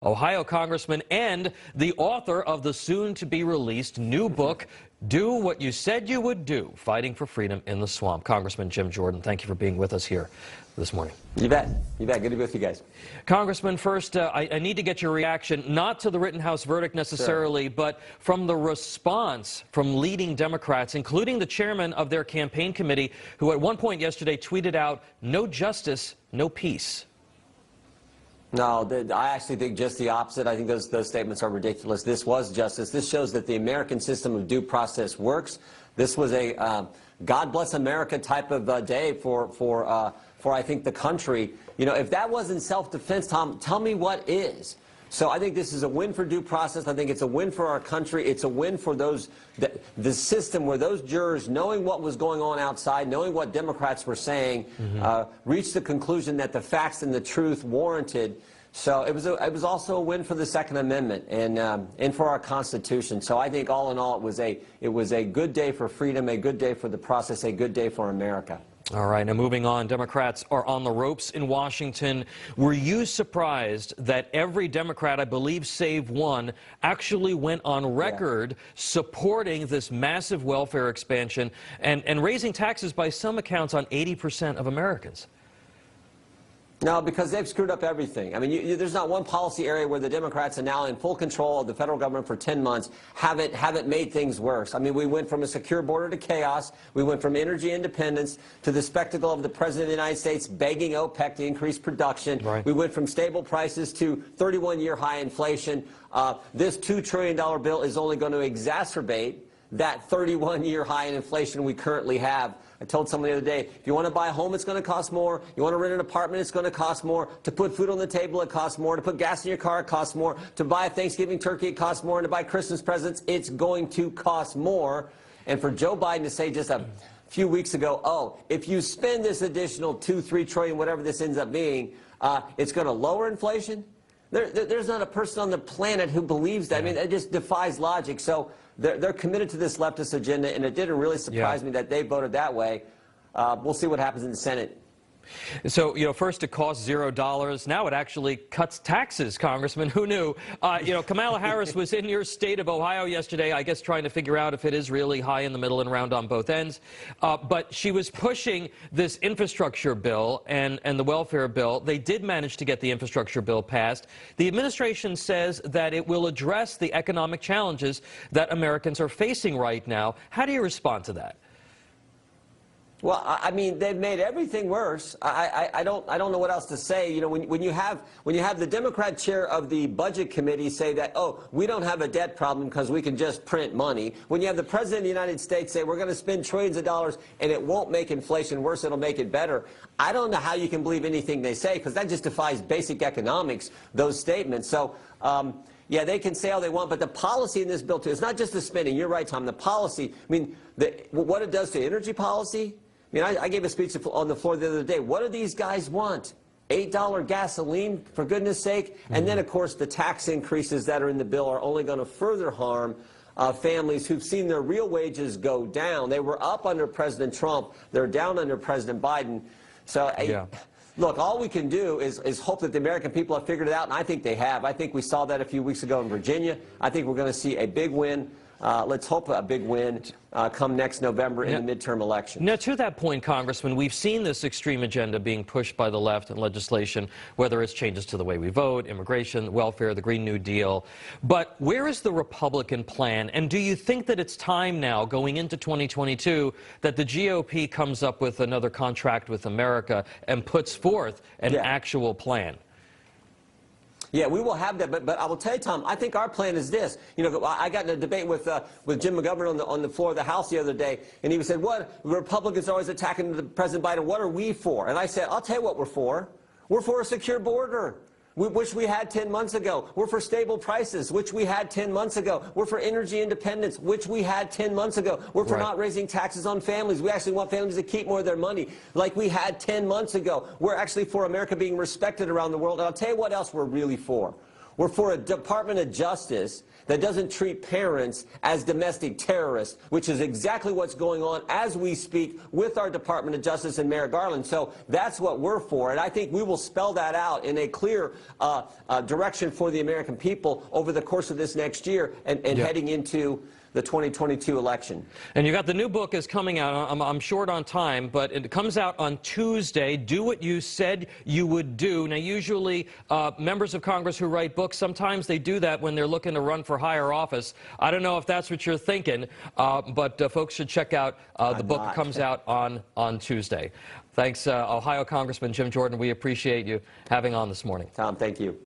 Ohio Congressman and the author of the soon-to-be-released new book, Do What You Said You Would Do, Fighting for Freedom in the Swamp. Congressman Jim Jordan, thank you for being with us here this morning. You bet. You bet. Good to be with you guys. Congressman, first, I need to get your reaction, not to the Rittenhouse verdict necessarily, sure, but from the response from leading Democrats, including the chairman of their campaign committee, who at one point yesterday tweeted out, "No justice, no peace." No, I actually think just the opposite. I think those statements are ridiculous. This was justice. This shows that the American system of due process works. This was a God bless America type of day for I think the country. You know, if that wasn't self-defense, Tom, tell me what is. So I think this is a win for due process. I think it's a win for our country. It's a win for the system where those jurors, knowing what was going on outside, knowing what Democrats were saying, reached the conclusion that the facts and the truth warranted. So it was also a win for the Second Amendment and for our Constitution. So I think all in all, it was a good day for freedom, a good day for the process, a good day for America. All right, now moving on, Democrats are on the ropes in Washington. Were you surprised that every Democrat, I believe save one, actually went on record supporting this massive welfare expansion and raising taxes by some accounts on 80% of Americans? No, because they've screwed up everything. I mean, there's not one policy area where the Democrats are now in full control of the federal government for 10 months haven't made things worse. I mean, we went from a secure border to chaos. We went from energy independence to the spectacle of the President of the United States begging OPEC to increase production. Right. We went from stable prices to 31-year high inflation. This $2 trillion bill is only going to exacerbate that 31-year high in inflation we currently have. I told someone the other day, if you want to buy a home, it's going to cost more. You want to rent an apartment, it's going to cost more. To put food on the table, it costs more. To put gas in your car, it costs more. To buy a Thanksgiving turkey, it costs more. And to buy Christmas presents, it's going to cost more. And for Joe Biden to say just a few weeks ago, oh, if you spend this additional $2-3 trillion, whatever this ends up being, it's going to lower inflation? There's not a person on the planet who believes that. I mean, it just defies logic. So they're committed to this leftist agenda, and it didn't really surprise me that they voted that way. We'll see what happens in the Senate. So, you know, first it cost $0. Now it actually cuts taxes, Congressman. Who knew? You know, Kamala Harris was in your state of Ohio yesterday, I guess trying to figure out if it is really high in the middle and round on both ends. But she was pushing this infrastructure bill and the welfare bill. They did manage to get the infrastructure bill passed. The administration says that it will address the economic challenges that Americans are facing right now. How do you respond to that? Well, I mean, they've made everything worse. I don't know what else to say. You know, when you have the Democrat chair of the Budget Committee say that, oh, we don't have a debt problem because we can just print money. When you have the President of the United States say we're going to spend trillions of dollars and it won't make inflation worse, it'll make it better. I don't know how you can believe anything they say because that just defies basic economics, those statements. So, yeah, they can say all they want, but the policy in this bill, too, it's not just the spending. You're right, Tom. The policy, I mean, what it does to energy policy. I mean, I gave a speech on the floor the other day. What do these guys want? $8 gasoline, for goodness sake? And then, of course, the tax increases that are in the bill are only going to further harm families who've seen their real wages go down. They were up under President Trump. They're down under President Biden. So, look, all we can do is hope that the American people have figured it out, and I think they have. I think we saw that a few weeks ago in Virginia. I think we're going to see a big win. Let's hope a big win come next November in the midterm election. Now, to that point, Congressman, we've seen this extreme agenda being pushed by the left in legislation, whether it's changes to the way we vote, immigration, welfare, the Green New Deal. But where is the Republican plan? And do you think that it's time now, going into 2022, that the GOP comes up with another contract with America and puts forth an actual plan? Yeah, we will have that, but I will tell you, Tom, I think our plan is this. You know, I got in a debate with Jim McGovern on the floor of the House the other day, and he said, "What Republicans are always attacking President Biden? What are we for?" And I said, "I'll tell you what we're for. We're for a secure border, which we had 10 months ago. We're for stable prices, which we had 10 months ago. We're for energy independence, which we had 10 months ago. We're for not raising taxes on families. We actually want families to keep more of their money, like we had 10 months ago. We're actually for America being respected around the world. And I'll tell you what else we're really for. We're for a Department of Justice that doesn't treat parents as domestic terrorists, which is exactly what's going on as we speak with our Department of Justice and Merrick Garland. So that's what we're for, and I think we will spell that out in a clear direction for the American people over the course of this next year and heading into the 2022 election. And you got the new book is coming out. I'm short on time, but it comes out on Tuesday. Do what you said you would do. Now, usually members of Congress who write books, sometimes they do that when they're looking to run for higher office. I don't know if that's what you're thinking, but folks should check out the book that comes out on Tuesday. Thanks, Ohio Congressman Jim Jordan. We appreciate you having on this morning. Tom, thank you.